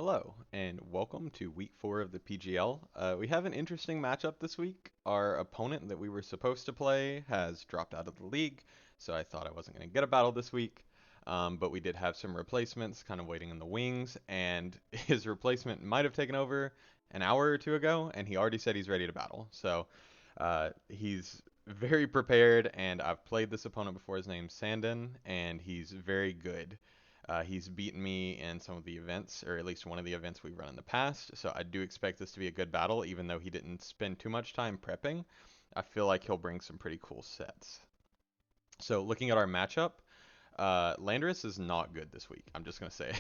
Hello, and welcome to week 4 of the PGL. We have an interesting matchup this week. Our opponent that we were supposed to play has dropped out of the league, so I thought I wasn't going to get a battle this week. But we did have some replacements kind of waiting in the wings, and his replacement might have taken over an hour or two ago, and he already said he's ready to battle. So he's very prepared, and I've played this opponent before. His name's Sandin, and he's very good. He's beaten me in some of the events, or at least one of the events we've run in the past, so I do expect this to be a good battle, even though he didn't spend too much time prepping. I feel like he'll bring some pretty cool sets. So looking at our matchup, Landorus is not good this week. I'm just going to say.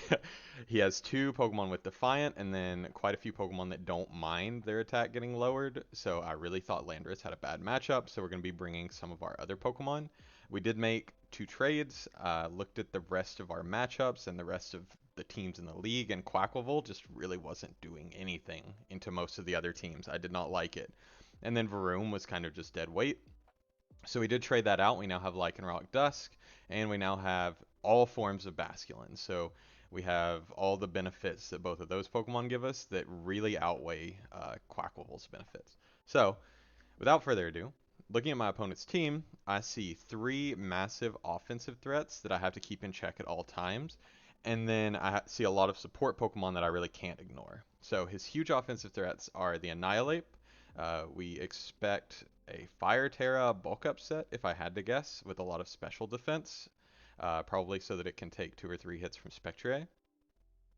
He has two Pokemon with Defiant, and then quite a few Pokemon that don't mind their attack getting lowered, so I really thought Landorus had a bad matchup, so we're going to be bringing some of our other Pokemon. We did make two trades, looked at the rest of our matchups and the rest of the teams in the league, and Quacklevolt just really wasn't doing anything into most of the other teams. I did not like it. And then Varoom was kind of just dead weight. So we did trade that out. We now have Lycanroc Dusk, and we now have all forms of Basculin. So we have all the benefits that both of those Pokemon give us that really outweigh Quacklevolt's benefits. So without further ado, looking at my opponent's team, I see three massive offensive threats that I have to keep in check at all times. And then I see a lot of support Pokemon that I really can't ignore. So his huge offensive threats are the Annihilape. We expect a Fire Terra bulk up set, if I had to guess, with a lot of special defense, probably so that it can take 2 or 3 hits from Spectre.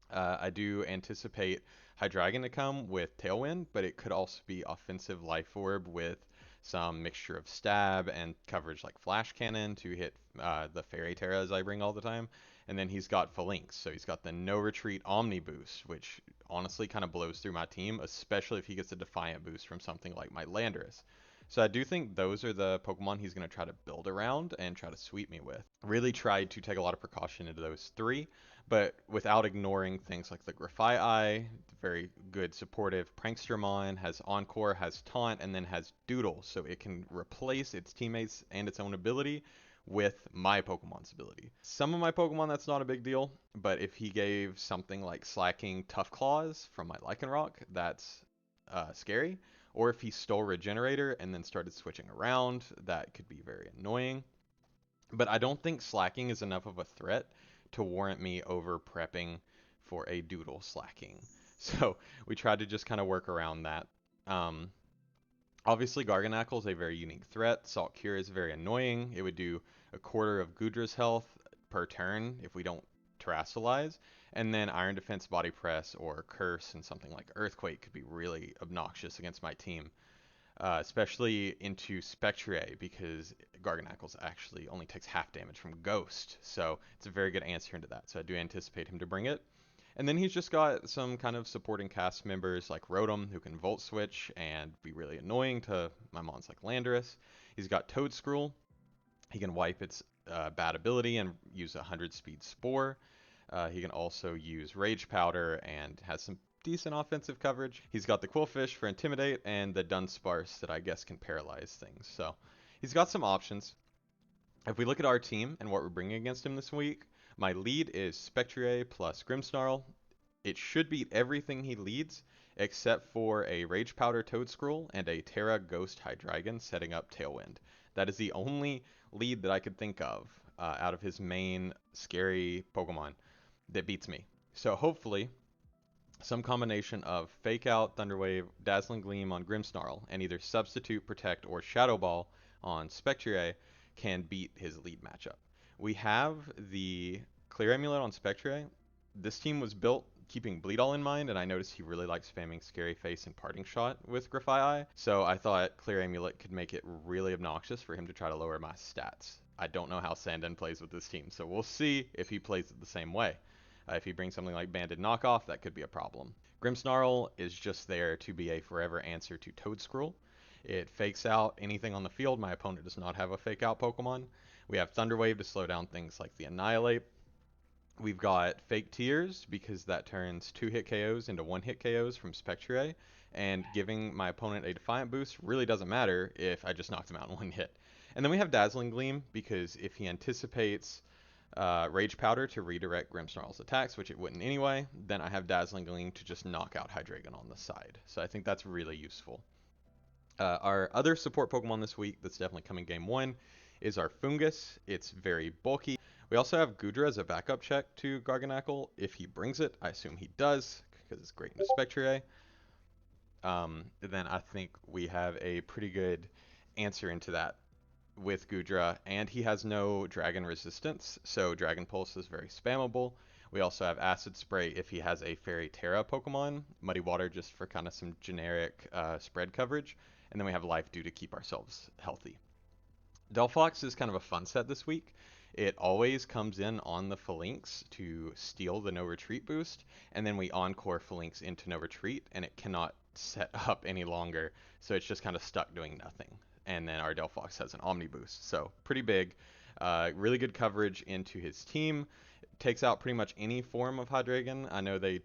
I do anticipate Hydreigon to come with Tailwind, but it could also be offensive Life Orb with some mixture of stab and coverage like Flash Cannon to hit the Fairy Terras I bring all the time. And then he's got Phalanx, so he's got the No Retreat Omni boost, which honestly kind of blows through my team, especially if he gets a Defiant boost from something like my Landorus. So I do think those are the Pokemon he's going to try to build around and try to sweep me with. Really tried to take a lot of precaution into those three, but without ignoring things like the Grafaiai, very good supportive Prankstermon, has Encore, has Taunt, and then has Doodle, so it can replace its teammates and its own ability with my Pokemon's ability. Some of my Pokemon, that's not a big deal, but if he gave something like Slacking Tough Claws from my Lycanroc, that's scary. Or if he stole Regenerator and then started switching around, that could be very annoying. But I don't think slacking is enough of a threat to warrant me over prepping for a Doodle slacking. So we tried to just kind of work around that. Um, Obviously, Garganacl is a very unique threat. Salt Cure is very annoying. It would do a quarter of Gudra's health per turn if we don't Terrasilize. And then Iron Defense, Body Press, or Curse and something like Earthquake could be really obnoxious against my team. Especially into Spectre because Garganacl's actually only takes half damage from Ghost. So it's a very good answer into that. So I do anticipate him to bring it. And then he's just got some kind of supporting cast members like Rotom who can Volt Switch and be really annoying to my mons like Landorus. He's got Toedscruel. He can wipe its bad ability and use a 100 speed Spore. He can also use Rage Powder and has some decent offensive coverage. He's got the Quillfish for Intimidate and the Dunsparce that I guess can paralyze things. So he's got some options. If we look at our team and what we're bringing against him this week, my lead is Spectre plus Grimmsnarl. It should beat everything he leads except for a Rage Powder Toedscruel and a Terra Ghost Hydreigon setting up Tailwind. That is the only lead that I could think of out of his main scary Pokemon that beats me. So hopefully some combination of Fake Out, Thunderwave, Dazzling Gleam on Grimmsnarl, and either Substitute, Protect, or Shadow Ball on Spectre can beat his lead matchup. We have the Clear Amulet on Spectre. This team was built keeping Bleed All in mind, and I noticed he really likes spamming Scary Face and Parting Shot with Grafaiai, so I thought Clear Amulet could make it really obnoxious for him to try to lower my stats. I don't know how Sandin plays with this team, so we'll see if he plays it the same way. If he brings something like Banded Knockoff, that could be a problem. Grimmsnarl is just there to be a forever answer to Toedscruel. It fakes out anything on the field. My opponent does not have a fake out Pokemon. We have Thunderwave to slow down things like the Annihilape. We've got Fake Tears because that turns 2-hit KOs into 1-hit KOs from Spectre, and giving my opponent a Defiant boost really doesn't matter if I just knocked him out in one hit. And then we have Dazzling Gleam because if he anticipates Rage Powder to redirect Grimmsnarl's attacks, which it wouldn't anyway. Then I have Dazzling Gleam to just knock out Hydreigon on the side. So I think that's really useful. Our other support Pokemon this week that's definitely coming game 1 is our Fungus. It's very bulky. We also have Goodra as a backup check to Garganacl if he brings it. I assume he does because it's great into Spectre. Then I think we have a pretty good answer into that with Goodra, and he has no dragon resistance, so Dragon Pulse is very spammable. We also have Acid Spray if he has a Fairy Terra Pokemon, Muddy Water just for kind of some generic spread coverage, and then we have Life Dew to keep ourselves healthy. Delphox is kind of a fun set this week. It always comes in on the Phalanx to steal the no retreat boost, and then we encore Phalanx into no retreat, and it cannot set up any longer, so it's just kind of stuck doing nothing. And then our Delphox has an Omni boost, so pretty big. Really good coverage into his team. Takes out pretty much any form of Hydreigon. I know they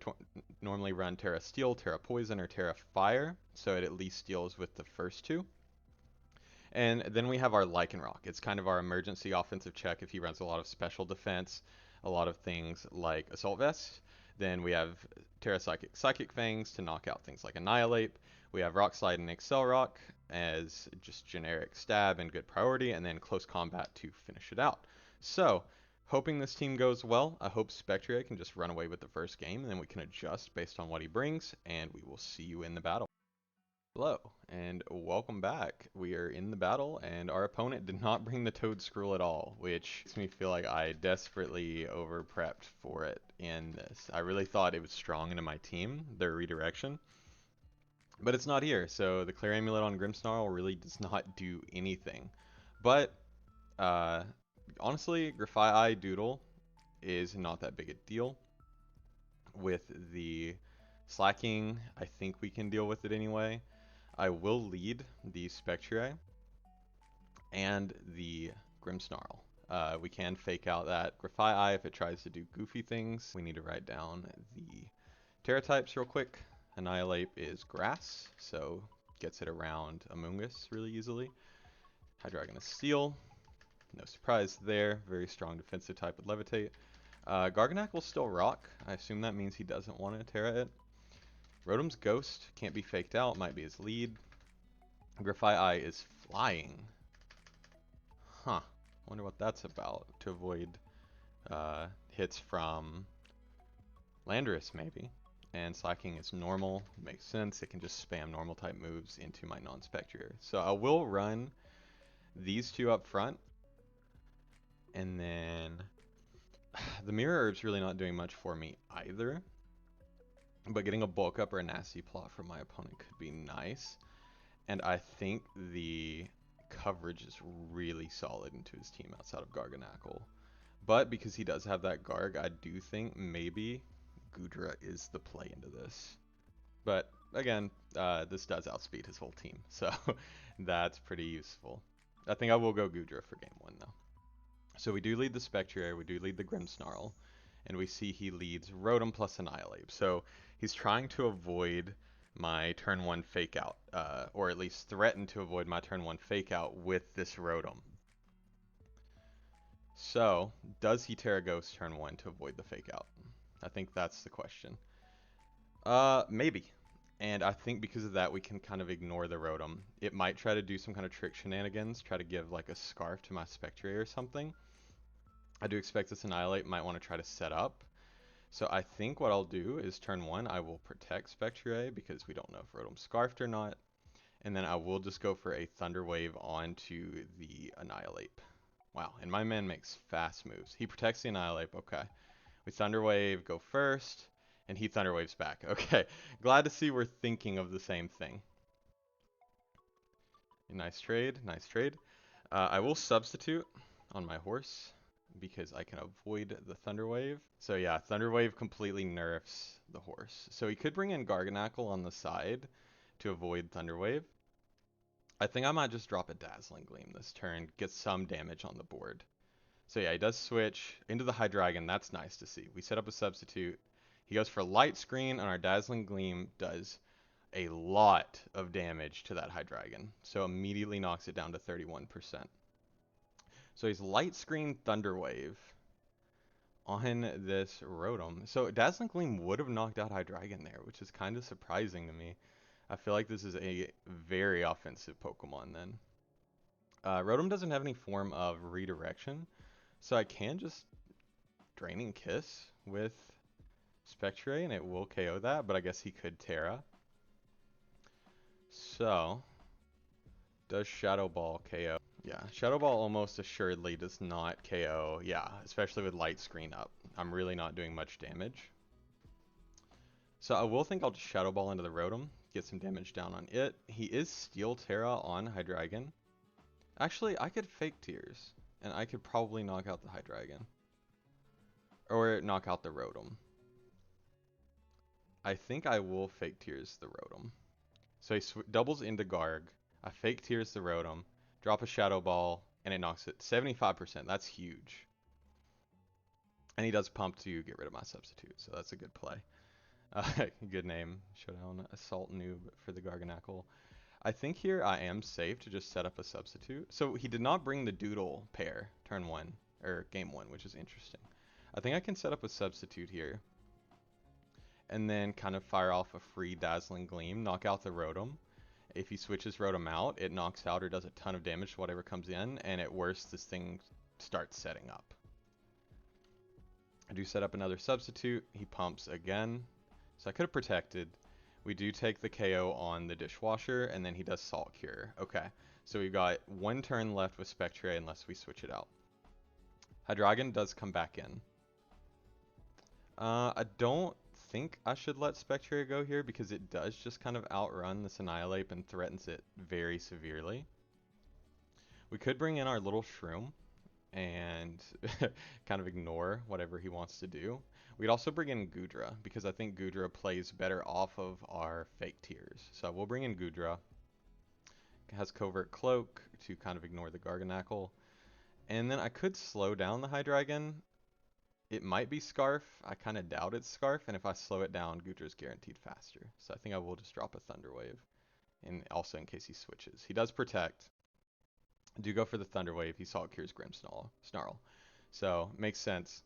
normally run Terra Steel, Terra Poison, or Terra Fire, so it at least deals with the first two. And then we have our Lycanroc. It's kind of our emergency offensive check if he runs a lot of special defense, a lot of things like Assault Vest. Then we have Terra Psychic Psychic Fangs to knock out things like Annihilape. We have Rock Slide and Excel Rock as just generic stab and good priority, and then Close Combat to finish it out. So, hoping this team goes well. I hope Spectre can just run away with the first game, and then we can adjust based on what he brings, and we will see you in the battle. Hello, and welcome back. We are in the battle, and our opponent did not bring the Toad Scroll at all, which makes me feel like I desperately over-prepped for it in this. I really thought it was strong into my team, their redirection, but it's not here, so the Clear Amulet on Grimmsnarl really does not do anything. But, uh, honestly, Grafai Doodle is not that big a deal. With the slacking, I think we can deal with it anyway. I will lead the Spectre and the Grimmsnarl. We can fake out that Grafai if it tries to do goofy things. We need to write down the Terra types real quick. Annihilape is grass, so gets it around Amoonguss really easily. Hydreigon is steel. No surprise there. Very strong defensive type with Levitate. Garganacl will still rock. I assume that means he doesn't want to Terra it. Rotom's Ghost can't be faked out, might be his lead. Grafai is flying. Huh. Wonder what that's about. To avoid hits from Landorus, maybe. And slacking is normal. Makes sense. It can just spam normal type moves into my non-Spectre. So I will run these two up front. And then the Mirror Herb's really not doing much for me either. But getting a bulk up or a nasty plot from my opponent could be nice. And I think the coverage is really solid into his team outside of Garganacl. But because he does have that Garg, I do think maybe Goodra is the play into this. But again, this does outspeed his whole team, so that's pretty useful. I think I will go Goodra for game 1 though. So we do lead the Spectre, we do lead the Grimmsnarl, and we see he leads Rotom plus Annihilape. So he's trying to avoid my turn 1 fake out, or at least threaten to avoid my turn 1 fake out with this Rotom. So, does he Terra Ghost turn 1 to avoid the fake out? I think that's the question. Maybe. And I think because of that, we can kind of ignore the Rotom. It might try to do some kind of trick shenanigans, try to give like a Scarf to my Spectre or something. I do expect this Annihilape might want to try to set up. So I think what I'll do is turn 1, I will protect Spectre because we don't know if Rotom's Scarfed or not. And then I will just go for a Thunder Wave onto the Annihilape. Wow, and my man makes fast moves. He protects the Annihilape, okay. We Thunder Wave, go first, and he Thunder Waves back. Okay, glad to see we're thinking of the same thing. Nice trade, nice trade. I will substitute on my horse because I can avoid the Thunder Wave. So yeah, Thunder Wave completely nerfs the horse. So he could bring in Garganacl on the side to avoid Thunder Wave. I think I might just drop a Dazzling Gleam this turn, get some damage on the board. So yeah, he does switch into the Hydreigon. That's nice to see. We set up a substitute. He goes for Light Screen, and our Dazzling Gleam does a lot of damage to that Hydreigon. So immediately knocks it down to 31%. So he's Light Screen Thunder Wave. on this Rotom. So Dazzling Gleam would have knocked out Hydreigon there, which is kind of surprising to me. I feel like this is a very offensive Pokemon then. Rotom doesn't have any form of redirection, so I can just Draining Kiss with Spectre and it will KO that, but I guess he could Terra. So, does Shadow Ball KO? Yeah, Shadow Ball almost assuredly does not KO. Yeah, especially with Light Screen up. I'm really not doing much damage. So I will think I'll just Shadow Ball into the Rotom, get some damage down on it. He is Steel Terra on Hydreigon. Actually, I could Fake Tears, and I could probably knock out the Hydreigon. Or knock out the Rotom. I think I will Fake Tears the Rotom. So he doubles into Garg. I Fake Tears the Rotom, drop a Shadow Ball, and it knocks it 75%. That's huge. And he does pump to get rid of my substitute, so that's a good play. Good name, Showdown Assault Noob for the Garganacl. I think here I am safe to just set up a substitute. So he did not bring the Doodle pair turn 1, or game 1, which is interesting. I think I can set up a substitute here. And then kind of fire off a free Dazzling Gleam, knock out the Rotom. If he switches Rotom out, it knocks out or does a ton of damage to whatever comes in, and at worst, this thing starts setting up. I do set up another substitute. He pumps again. So I could have protected. We do take the KO on the Dishwasher, and then he does Salt Cure. Okay, so we've got one turn left with Spectre unless we switch it out. Hydreigon does come back in. I don't think I should let Spectre go here because it does just kind of outrun this Annihilape and threatens it very severely. We could bring in our little Shroom and kind of ignore whatever he wants to do. We'd also bring in Goodra because I think Goodra plays better off of our Fake Tears. So we'll bring in Goodra. Has Covert Cloak to kind of ignore the Garganacl. And then I could slow down the Hydreigon. It might be Scarf. I kind of doubt it's Scarf. And if I slow it down, Goodra's guaranteed faster. So I think I will just drop a Thunder Wave. And also in case he switches. He does protect. Do go for the Thunder Wave. He Salt Cures Snarl. So makes sense.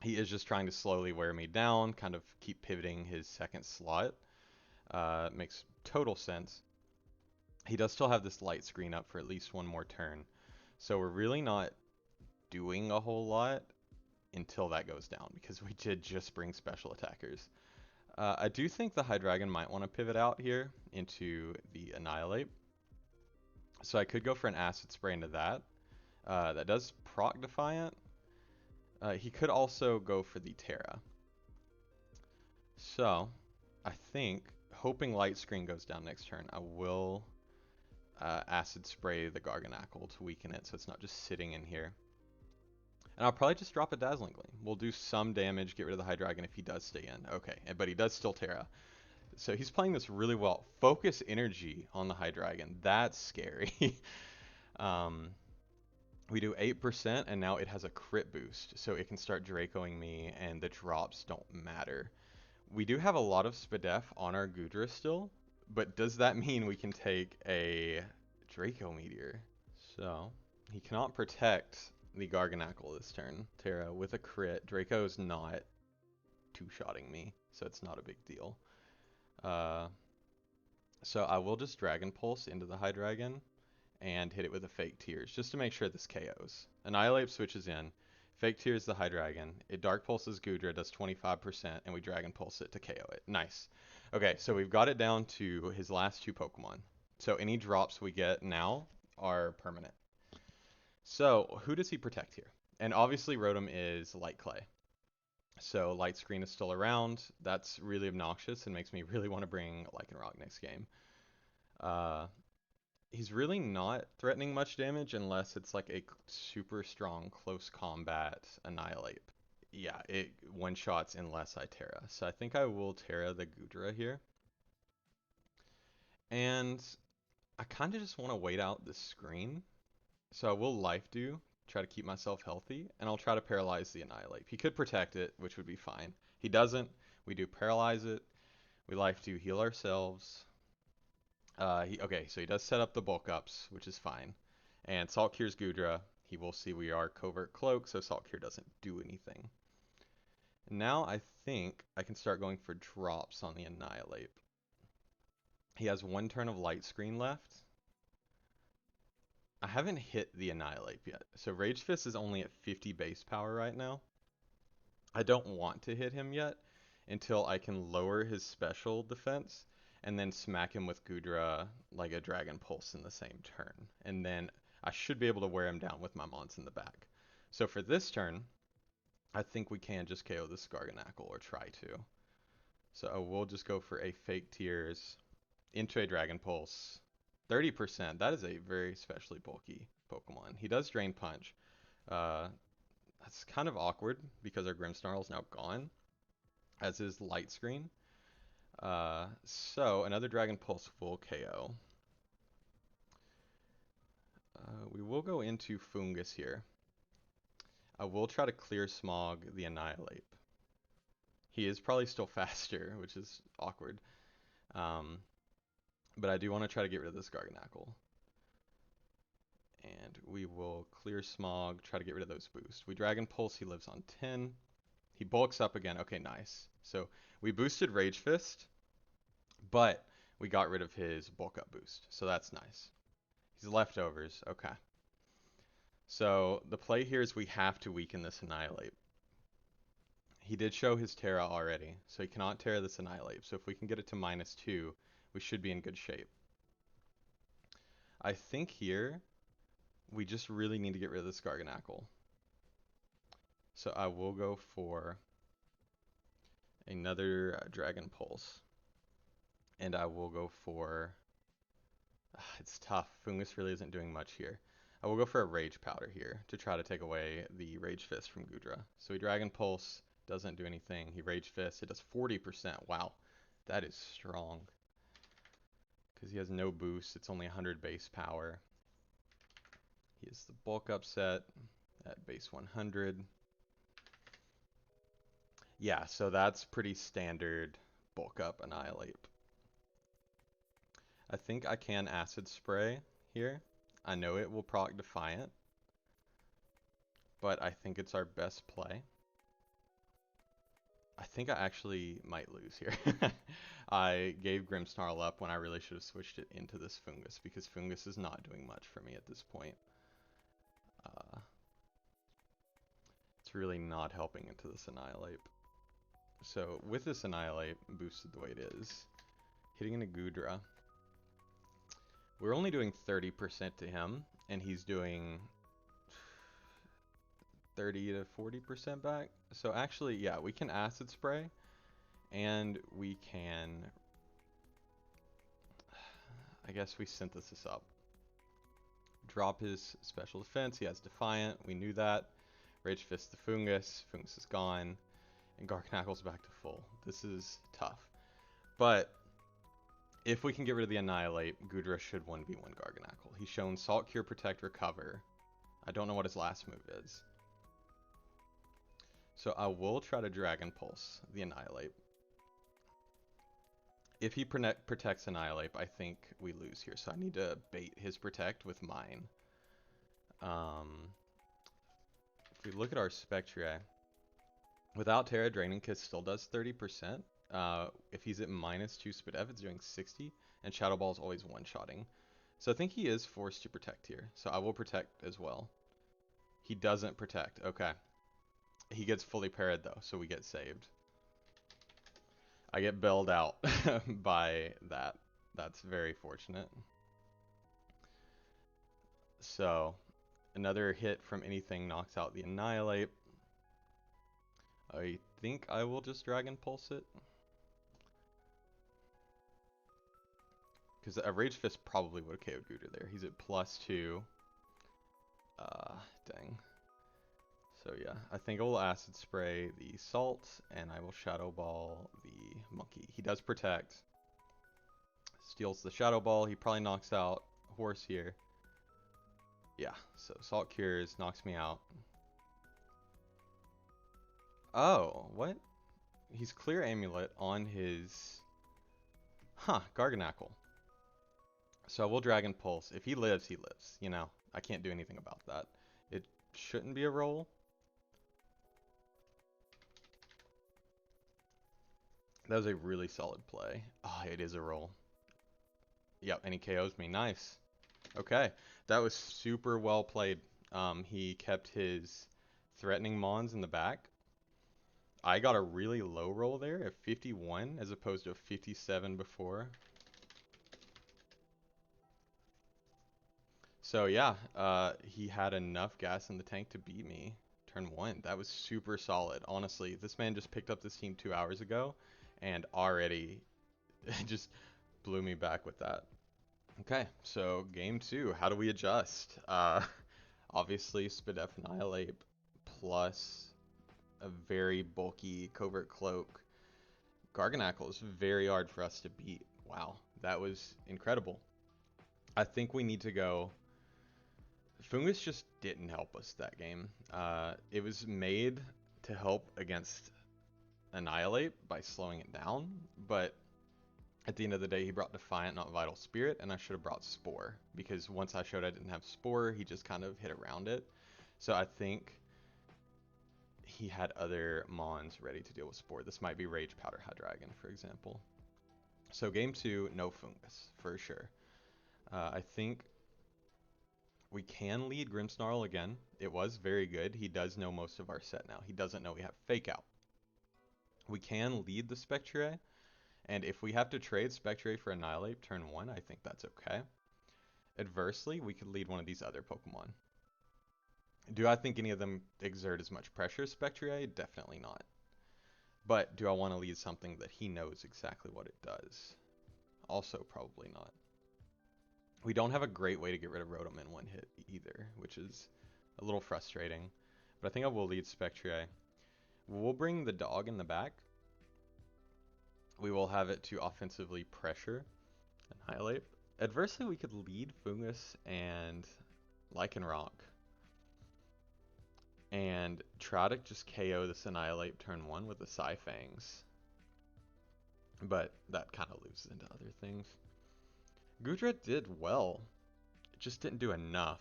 He is just trying to slowly wear me down, kind of keep pivoting his second slot. Makes total sense. He does still have this light screen up for at least one more turn. So we're really not doing a whole lot until that goes down because we did just bring special attackers. I do think the Hydreigon might want to pivot out here into the Annihilape. So I could go for an Acid Spray into that. That does proc Defiant. He could also go for the Terra. So I think, hoping Light Screen goes down next turn, I will Acid Spray the Garganacl to weaken it so it's not just sitting in here. And I'll probably just drop a Dazzling Gleam. We'll do some damage, get rid of the Hydreigon if he does stay in. Okay, but he does still Terra. So he's playing this really well. Focus Energy on the Hydreigon. That's scary. We do 8% and now it has a crit boost. So it can start Dracoing me and the drops don't matter. We do have a lot of Spadef on our Goodra still. But does that mean we can take a Draco Meteor? So he cannot protect the Garganacl this turn. Terra with a crit. Draco's not two-shotting me, so it's not a big deal. So I will just Dragon Pulse into the Hydreigon and hit it with a Fake Tears just to make sure this KOs. Annihilape switches in. Fake Tears the Hydreigon. It Dark Pulses Goodra, does 25%, and we Dragon Pulse it to KO it. Nice. Okay, so we've got it down to his last two Pokemon. So any drops we get now are permanent. So who does he protect here? And obviously Rotom is Light Clay. So Light Screen is still around. That's really obnoxious and makes me really want to bring Lycanroc next game. He's really not threatening much damage unless it's like a super strong close combat Annihilape. Yeah, it one-shots unless I Terra. So I think I will Terra the Goodra here. And I kind of just want to wait out this screen. So I will Life Dew, try to keep myself healthy, and I'll try to paralyze the Annihilape. He could protect it, which would be fine. He doesn't. We do paralyze it. We Life Dew, heal ourselves. Okay, so he does set up the bulk ups, which is fine. And Salt Cures Goodra. He will see we are Covert Cloak, so Salt Cure doesn't do anything. Now I think I can start going for drops on the Annihilape. He has 1 turn of Light Screen left. I haven't hit the Annihilape yet, so Rage Fist is only at 50 base power right now. I don't want to hit him yet until I can lower his special defense and then smack him with Gudra like a Dragon Pulse in the same turn. And then I should be able to wear him down with my mons in the back. So for this turn, I think we can just KO this Garganacl, or try to. So I will just go for a Fake Tears into a Dragon Pulse. 30%, that is a very specially bulky Pokemon. He does Drain Punch. That's kind of awkward because our Grimmsnarl is now gone, as is Light Screen. So another Dragon Pulse will KO. We will go into Fungus here. I will try to Clear Smog the Annihilape. He is probably still faster, which is awkward. But I do want to try to get rid of this Garganacl. And we will Clear Smog, try to get rid of those boosts. We Dragon Pulse, he lives on 10. He bulks up again. Okay, nice. So we boosted Rage Fist, but we got rid of his bulk up boost. So that's nice. He's leftovers. Okay. So the play here is we have to weaken this Annihilape. He did show his Terra already, so he cannot Terra this Annihilape. So if we can get it to -2, we should be in good shape. I think here we just really need to get rid of this Garganacl. So I will go for another Dragon Pulse. And I will go for... it's tough. Fungus really isn't doing much here. I will go for a Rage Powder here to try to take away the Rage Fist from Gudra. So he Dragon Pulse, doesn't do anything. He Rage Fist, it does 40%. Wow, that is strong. Because he has no boost, it's only 100 base power. He is the bulk up set at base 100. Yeah, so that's pretty standard bulk up Annihilape. I think I can Acid Spray here. I know it will proc Defiant, but I think it's our best play. I think I actually might lose here. I gave Grimmsnarl up when I really should have switched it into this Fungus, because Fungus is not doing much for me at this point. It's really not helping into this Annihilape. So with this Annihilape boosted the way it is, hitting into Gudra, we're only doing 30% to him, and he's doing 30 to 40% back. So actually, yeah, we can Acid Spray, and we can, I guess we Synthesis up. Drop his special defense, he has Defiant, we knew that. Rage Fist the Fungus, Fungus is gone, and Garganacl's back to full. This is tough. But if we can get rid of the Annihilape, Gudra should 1v1 Garganacl. He's shown Salt Cure, Protect, Recover. I don't know what his last move is. So I will try to Dragon Pulse the Annihilape. If he protects Annihilape, I think we lose here. So I need to bait his Protect with mine. If we look at our Spectre, without Terra, Draining Kiss still does 30%. If he's at -2 SpDef, it's doing 60, and Shadow Ball is always one-shotting. So I think he is forced to protect here. So I will protect as well. He doesn't protect. Okay. He gets fully parried though, so we get saved. I get bailed out by that. That's very fortunate. So another hit from anything knocks out the Annihilape. I think I will just Dragon Pulse it. Because a Rage Fist probably would have KO'd Gudra there. He's at +2. Dang. So yeah, I think I will Acid Spray the Salt, and I will Shadow Ball the Monkey. He does protect. Steals the Shadow Ball. He probably knocks out Horse here. Yeah, so Salt Cures, knocks me out. Oh, what? He's Clear Amulet on his... Garganacl. So I will Dragon Pulse. If he lives, he lives. You know, I can't do anything about that. It shouldn't be a roll. That was a really solid play. Ah, it is a roll. Yep, and he KOs me. Nice. Okay, that was super well played. He kept his threatening mons in the back. I got a really low roll there at 51 as opposed to a 57 before. So yeah, he had enough gas in the tank to beat me turn 1. That was super solid. Honestly, this man just picked up this team 2 hours ago and already just blew me back with that. Okay, so game 2, how do we adjust? Obviously Spadef Annihilate plus a very bulky Covert Cloak. Garganacl is very hard for us to beat. Wow, that was incredible. I think we need to go... Fungus just didn't help us that game. It was made to help against Annihilate by slowing it down, but at the end of the day, he brought Defiant, not Vital Spirit, and I should have brought Spore, because once I showed I didn't have Spore, he just kind of hit around it. So I think he had other Mons ready to deal with Spore. This might be Rage Powder Hydreigon, for example. So game 2, no Fungus, for sure. I think we can lead Grimmsnarl again. It was very good. He does know most of our set now. He doesn't know we have Fake Out. We can lead the Spectre, and if we have to trade Spectre for Annihilate turn 1, I think that's okay. Adversely, we could lead one of these other Pokemon. Do I think any of them exert as much pressure as Spectre? Definitely not. But do I want to lead something that he knows exactly what it does? Also probably not. We don't have a great way to get rid of Rotom in one hit either, which is a little frustrating. But I think I will lead Spectre. We'll bring the dog in the back. We will have it to offensively pressure Annihilate. Adversely, we could lead Fungus and Lycanroc and try to just KO this Annihilate turn 1 with the Psyfangs. But that kind of loses into other things. Goodra did well. It just didn't do enough.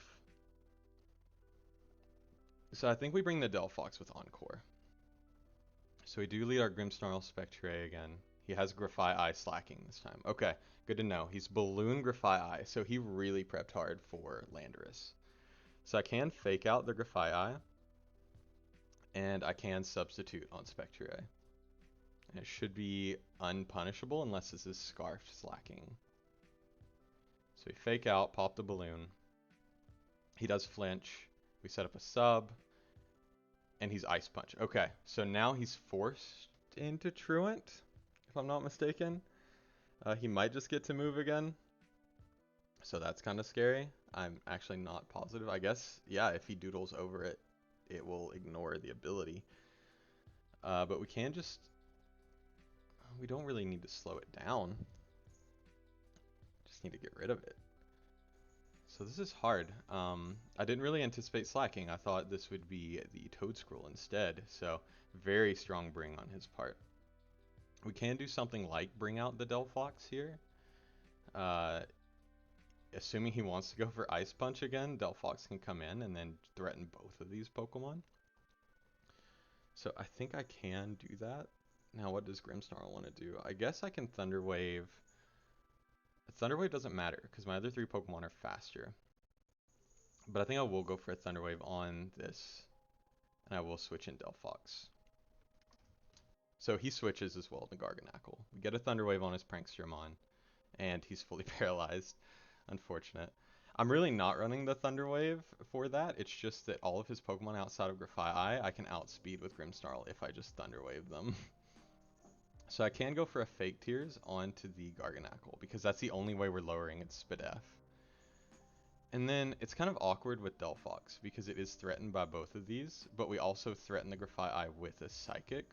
So I think we bring the Delphox with Encore. So we do lead our Grimmsnarl Spectre again. He has Grafai Eye slacking this time. Okay, good to know. He's Balloon Grafai Eye, so he really prepped hard for Landorus. So I can fake out the Grafai Eye, and I can substitute on Spectre. And it should be unpunishable unless this is Scarfed slacking. So we fake out, pop the balloon. He does flinch. We set up a sub. And he's Ice Punch. Okay, so now he's forced into Truant, if I'm not mistaken. He might just get to move again. So that's kind of scary. I'm actually not positive. I guess, yeah, if he doodles over it, it will ignore the ability. But we can just... We don't really need to slow it down. Just need to get rid of it. So this is hard. I didn't really anticipate slacking. I thought this would be the Toad Scroll instead. So very strong bring on his part. We can do something like bring out the Delphox here. Assuming he wants to go for Ice Punch again, Delphox can come in and then threaten both of these Pokemon. So I think I can do that. Now what does Grimmsnarl want to do? I guess I can Thunder Wave. Thunder Wave doesn't matter because my other 3 Pokemon are faster. But I think I will go for a Thunder Wave on this. And I will switch in Delphox. So he switches as well to Garganacl. We get a Thunder Wave on his Prankstermon. And he's fully paralyzed. Unfortunate. I'm really not running the Thunder Wave for that. It's just that all of his Pokemon outside of Grafai I can outspeed with Grimmsnarl if I just Thunder Wave them. So I can go for a Fake Tears onto the Garganacl because that's the only way we're lowering its Spadef. And then it's kind of awkward with Delphox because it is threatened by both of these, but we also threaten the Grafai Eye with a Psychic.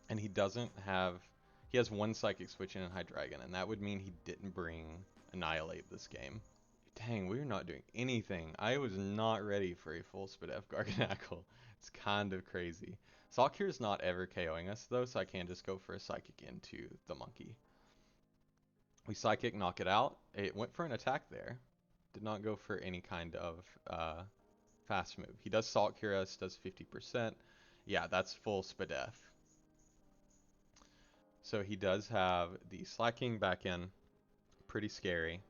And he doesn't have... He has 1 Psychic switch in Hydreigon, and that would mean he didn't bring Annihilate this game. Dang, we're not doing anything. I was not ready for a full Spadef Garganacl. It's kind of crazy. Salkir is not ever KOing us though, so I can just go for a Psychic into the monkey. We Psychic, knock it out. It went for an attack there. Did not go for any kind of Fast move. He does Salt Cure us, does 50%. Yeah, that's full Spadef. So he does have the Slacking back in. Pretty scary.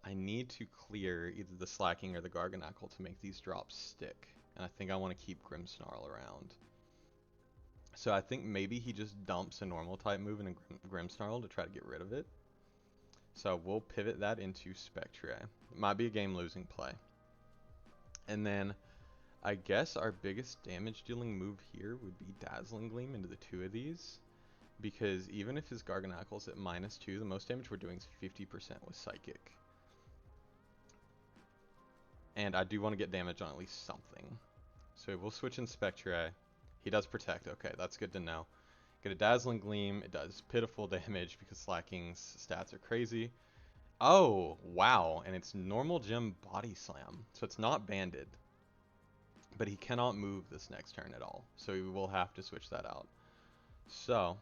I need to clear either the Slacking or the Garganacl to make these drops stick. And I think I want to keep Grimmsnarl around. So I think maybe he just dumps a normal type move in a Grimmsnarl to try to get rid of it. So we'll pivot that into Spectre. Might be a game losing play. And then I guess our biggest damage dealing move here would be Dazzling Gleam into the two of these. Because even if his Garganacl's at -2, the most damage we're doing is 50% with Psychic. And I do want to get damage on at least something. So we'll switch in Spectre. He does protect. Okay, that's good to know. Get a Dazzling Gleam. It does pitiful damage because Slacking's stats are crazy. Oh, wow. And it's normal gem Body Slam. So it's not banded. But he cannot move this next turn at all. So we will have to switch that out. So,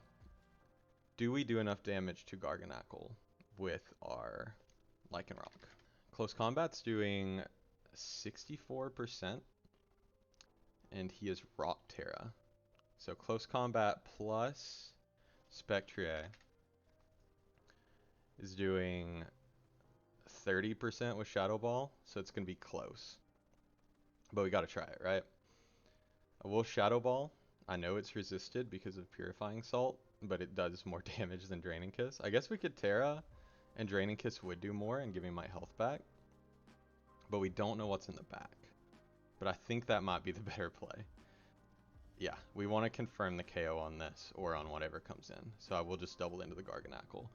do we do enough damage to Garganacl with our Lycanroc? Close Combat's doing 64%. And he is Rock Terra. So Close Combat plus Spectre is doing 30% with Shadow Ball, so it's going to be close. But we got to try it, right? I will Shadow Ball. I know it's resisted because of Purifying Salt, but it does more damage than Draining Kiss. I guess we could Terra, and Draining Kiss would do more and give me my health back. But we don't know what's in the back. But I think that might be the better play. Yeah, we want to confirm the KO on this, or on whatever comes in. So I will just double into the Garganacl.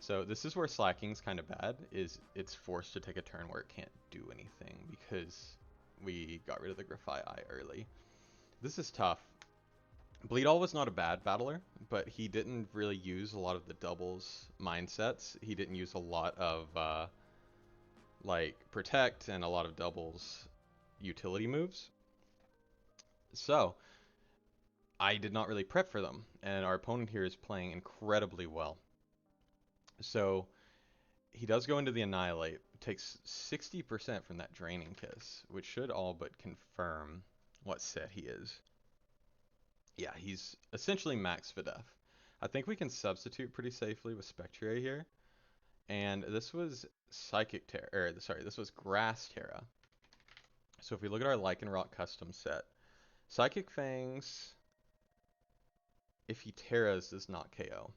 So this is where Slacking's kind of bad, is it's forced to take a turn where it can't do anything, because we got rid of the Grafai Eye early. This is tough. Bleed All was not a bad battler, but he didn't really use a lot of the doubles mindsets. He didn't use a lot of like Protect and a lot of doubles utility moves. So I did not really prep for them, and our opponent here is playing incredibly well. So he does go into the Annihilate, takes 60% from that Draining Kiss, which should all but confirm what set he is. Yeah, he's essentially max Videf. I think we can substitute pretty safely with Spectre here. And this was Psychic Terra, or sorry, this was Grass Terra. So if we look at our Lycanroc custom set, Psychic Fangs, if he Terras, does not KO.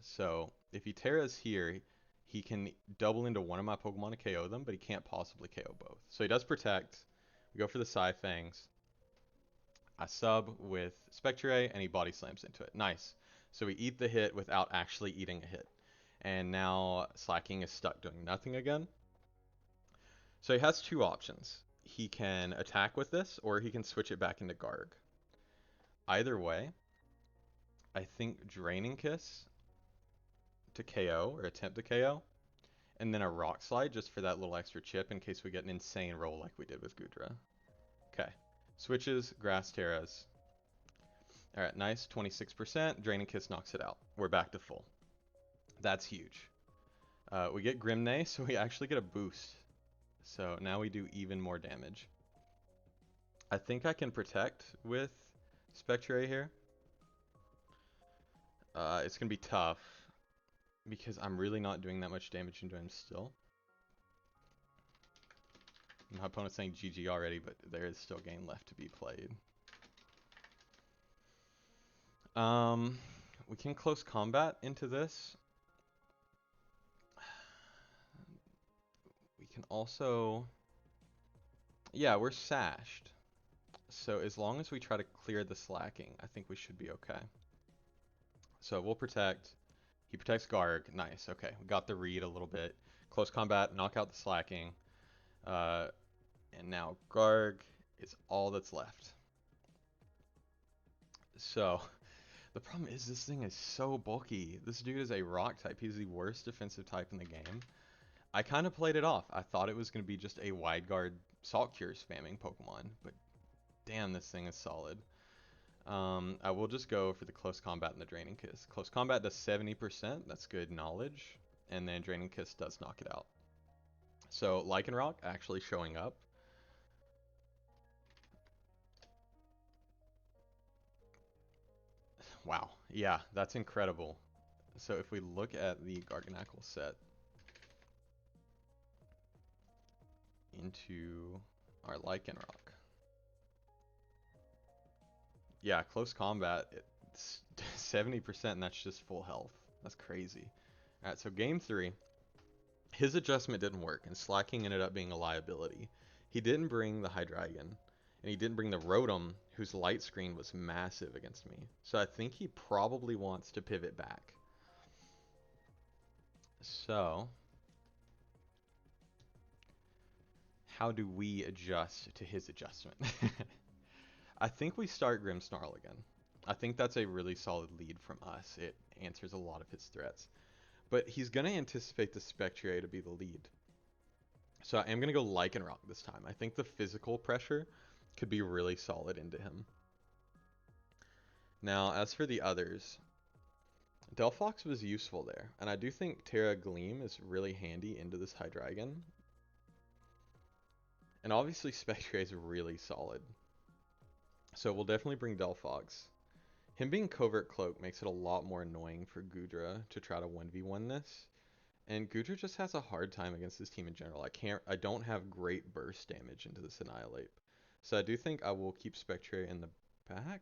So if he Terras here, he can double into one of my Pokemon to KO them, but he can't possibly KO both. So he does Protect. We go for the Psy Fangs. I sub with Spectre, and he Body Slams into it. Nice. So we eat the hit without actually eating a hit. And now Slacking is stuck doing nothing again. So he has two options. He can attack with this, or he can switch it back into Garg. Either way, I think Draining Kiss to KO, or attempt to KO, and then a Rock Slide just for that little extra chip in case we get an insane roll like we did with Goodra. Okay. Switches, Grass Terras. Alright, nice, 26%. Draining Kiss knocks it out. We're back to full. That's huge. We get Grimnay, so we actually get a boost. So now we do even more damage. I think I can Protect with Spectre here. It's going to be tough because I'm really not doing that much damage into him still. My opponent's saying GG already, but there is still game left to be played. We can Close Combat into this. We can also... Yeah, we're sashed. So as long as we try to clear the Slacking, I think we should be okay. So we'll Protect. He protects Garg. Nice. Okay, we got the read a little bit. Close Combat, knock out the Slacking. And now Garg is all that's left. So the problem is this thing is so bulky. This dude is a Rock type. He's the worst defensive type in the game. I kind of played it off. I thought it was going to be just a Wide Guard Salt Cure spamming Pokemon, but damn, this thing is solid. I will just go for the Close Combat and the Draining Kiss. Close Combat does 70%. That's good knowledge. And then Draining Kiss does knock it out. So Lycanroc actually showing up. Wow, yeah, that's incredible. So if we look at the Garganacl set into our Lycanroc, yeah, close combat, it's 70% and that's just full health. That's crazy. Alright, so game 3, his adjustment didn't work and Slacking ended up being a liability. He didn't bring the Hydreigon, and he didn't bring the Rotom, whose light screen was massive against me. So I think he probably wants to pivot back. So, how do we adjust to his adjustment? I think we start Grimmsnarl again. I think that's a really solid lead from us. It answers a lot of his threats. But he's going to anticipate the Spectre to be the lead. So I am going to go Lycanroc this time. I think the physical pressure could be really solid into him. Now, as for the others, Delphox was useful there. And I do think Terra Gleam is really handy into this Hydreigon. And obviously Spectre is really solid. So we'll definitely bring Delphox. Him being Covert Cloak makes it a lot more annoying for Goodra to try to 1v1 this. And Goodra just has a hard time against this team in general. I don't have great burst damage into this Annihilape. So I do think I will keep Spectre in the back,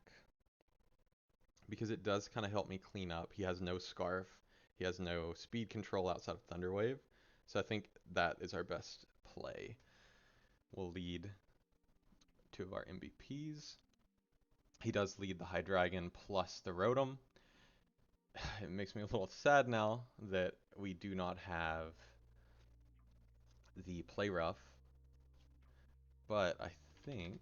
because it does kind of help me clean up. He has no Scarf. He has no speed control outside of Thunder Wave. So I think that is our best play. We'll lead 2 of our MVPs. He does lead the Hydreigon plus the Rotom. It makes me a little sad now that we do not have the Play Rough, but I think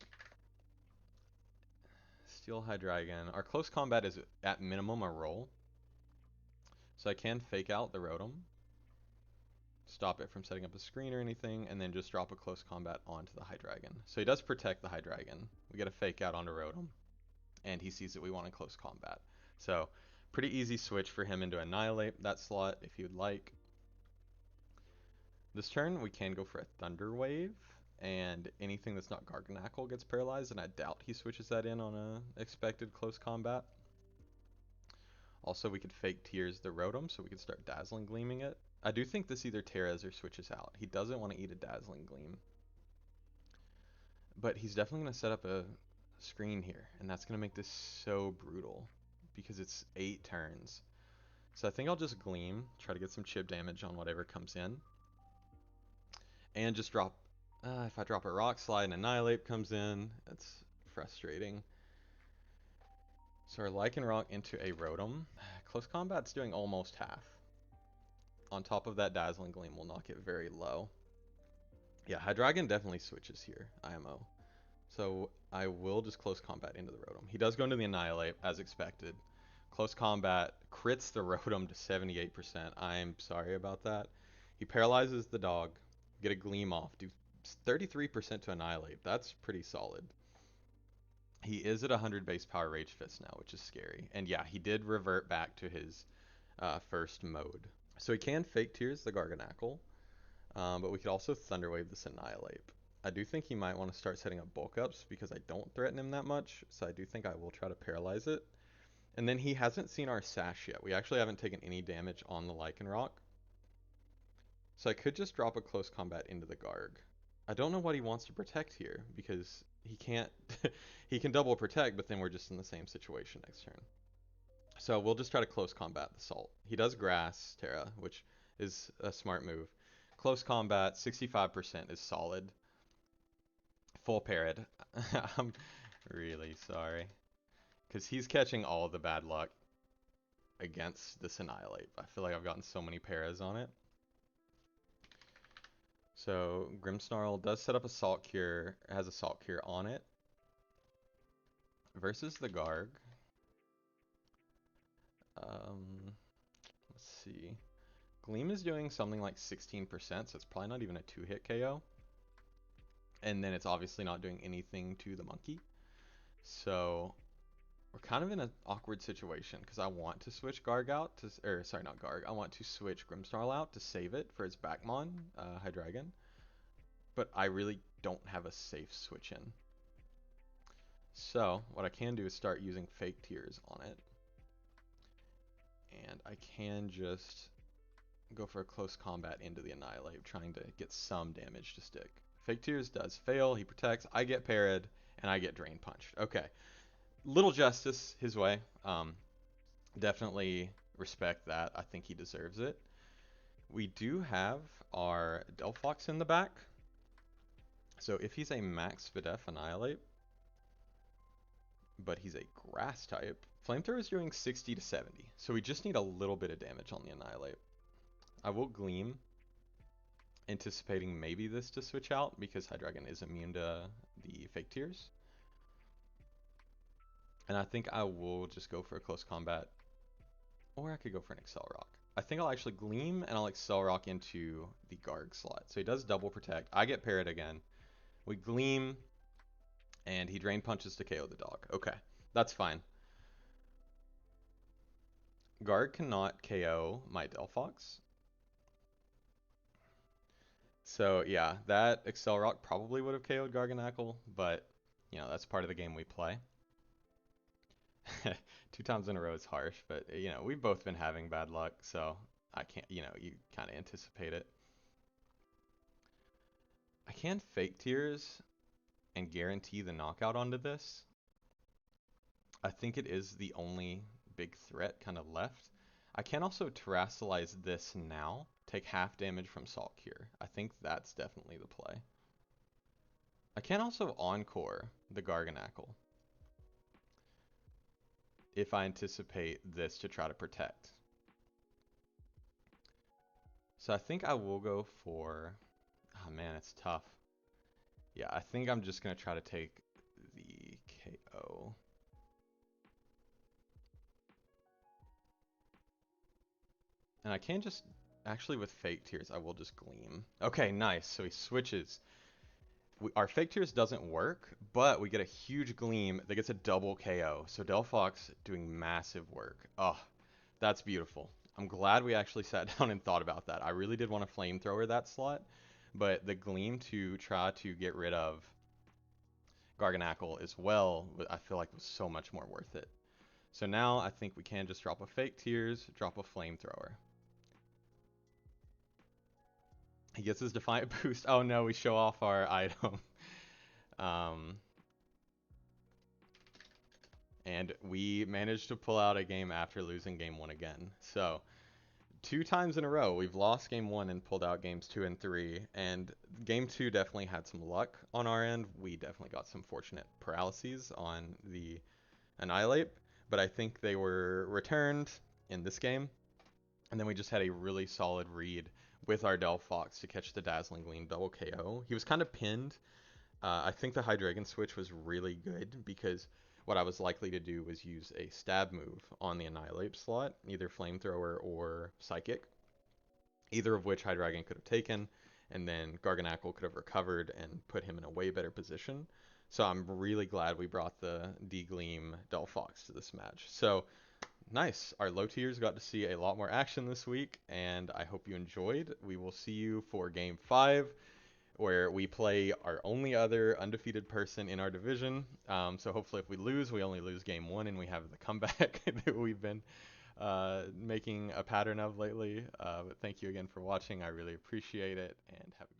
Steel Hydreigon, our close combat is at minimum a roll, so I can fake out the Rotom, stop it from setting up a screen or anything, and then just drop a close combat onto the Hydreigon. So he does protect the Hydreigon. We get a fake out onto Rotom, and he sees that we want a close combat. So pretty easy switch for him into Annihilape that slot if you'd like. This turn we can go for a Thunder Wave, and anything that's not Garganacl gets paralyzed, and I doubt he switches that in on a expected close combat. Also, we could fake Tears the Rotom, so we could start Dazzling Gleaming it. I do think this either Terras or switches out. He doesn't want to eat a Dazzling Gleam. But he's definitely going to set up a screen here, and that's going to make this so brutal, because it's 8 turns. So I think I'll just Gleam, try to get some chip damage on whatever comes in. And just drop, if I drop a Rock Slide and Annihilape comes in, that's frustrating. So our Lycanroc into a Rotom. Close Combat's doing almost half. On top of that, Dazzling Gleam will knock it very low. Yeah, Hydreigon definitely switches here, IMO. So I will just Close Combat into the Rotom. He does go into the Annihilape, as expected. Close Combat crits the Rotom to 78%. I'm sorry about that. He paralyzes the dog. Get a Gleam off. Do 33% to Annihilape. That's pretty solid. He is at 100 base power Rage Fist now, which is scary. And yeah, he did revert back to his first mode. So he can Fake Tears the Garganacl, but we could also Thunder Wave this Annihilape. I do think he might want to start setting up bulk ups because I don't threaten him that much, so I do think I will try to paralyze it. And then he hasn't seen our Sash yet. We actually haven't taken any damage on the Lycanroc. So I could just drop a close combat into the Garg. I don't know what he wants to protect here because he can't. He can double protect, but then we're just in the same situation next turn. So we'll just try to close combat the Salt. He does Grass Terra, which is a smart move. Close combat, 65% is solid. Full Parrot. I'm really sorry. Because he's catching all the bad luck against this Annihilape. I feel like I've gotten so many paras on it. So Grimmsnarl does set up a Salt Cure, has a Salt Cure on it. Versus the Garg. Let's see. Gleam is doing something like 16%, so it's probably not even a 2-hit KO. And then it's obviously not doing anything to the monkey. So we're kind of in an awkward situation because I want to switch Garg out to, or sorry, not Garg. I want to switch Grimmsnarl out to save it for its Backmon, Hydreigon. but I really don't have a safe switch in. So what I can do is start using fake tears on it. And I can just go for a close combat into the Annihilate, trying to get some damage to stick. Fake Tears does fail, he protects, I get parried, and I get Drain Punched. Okay, little justice his way. Definitely respect that. I think he deserves it. We do have our Delphox in the back. So if he's a max Videf Annihilate, but he's a grass type, Flamethrower is doing 60 to 70. So we just need a little bit of damage on the Annihilate. I will Gleam, anticipating maybe this to switch out because Hydreigon is immune to the Fake Tears. And I think I will just go for a close combat, or I could go for an Excel Rock. I think I'll actually Gleam and I'll Excel Rock into the Garg slot. So he does double protect. I get parried again. We Gleam, and he Drain Punches to KO the dog. Okay, that's fine. Garg cannot KO my Delphox. So yeah, that Excel Rock probably would have KO'd Garganacl, but you know, that's part of the game we play. 2 times in a row is harsh, but you know, we've both been having bad luck, so I can't, you know, you kind of anticipate it. I can Fake Tears and guarantee the knockout onto this. I think it is the only big threat kind of left. I can also Terrasilize this now, take half damage from Salt Cure. I think that's definitely the play. I can also Encore the Garganacl if I anticipate this to try to protect. So I think I will go for, oh man, it's tough. Yeah, I think I'm just going to try to take the KO. And I can just, actually with Fake Tears, I will just Gleam. Okay, nice. So he switches. Our Fake Tears doesn't work, but we get a huge Gleam that gets a double KO. So Delphox doing massive work. Oh, that's beautiful. I'm glad we actually sat down and thought about that. I really did want to Flamethrower that slot, but the Gleam to try to get rid of Garganacl as well, I feel like was so much more worth it. So now I think we can just drop a Fake Tears, drop a Flamethrower. He gets his Defiant boost. Oh no, we show off our item. um, and we managed to pull out a game after losing game 1 again. So 2 times in a row, we've lost game 1 and pulled out games 2 and 3. And game 2 definitely had some luck on our end. We definitely got some fortunate paralyses on the Annihilape, but I think they were returned in this game. And then we just had a really solid read with our Delphox to catch the Dazzling Gleam double KO. He was kind of pinned. I think the Hydreigon switch was really good because what I was likely to do was use a stab move on the Annihilape slot, either Flamethrower or Psychic, either of which Hydreigon could have taken, and then Garganacl could have recovered and put him in a way better position. So I'm really glad we brought the D-Gleam Delphox to this match. So nice. Our low tiers got to see a lot more action this week, and I hope you enjoyed. We will see you for game 5, where we play our only other undefeated person in our division. So hopefully if we lose, we only lose game 1, and we have the comeback that we've been making a pattern of lately. But thank you again for watching. I really appreciate it, and have a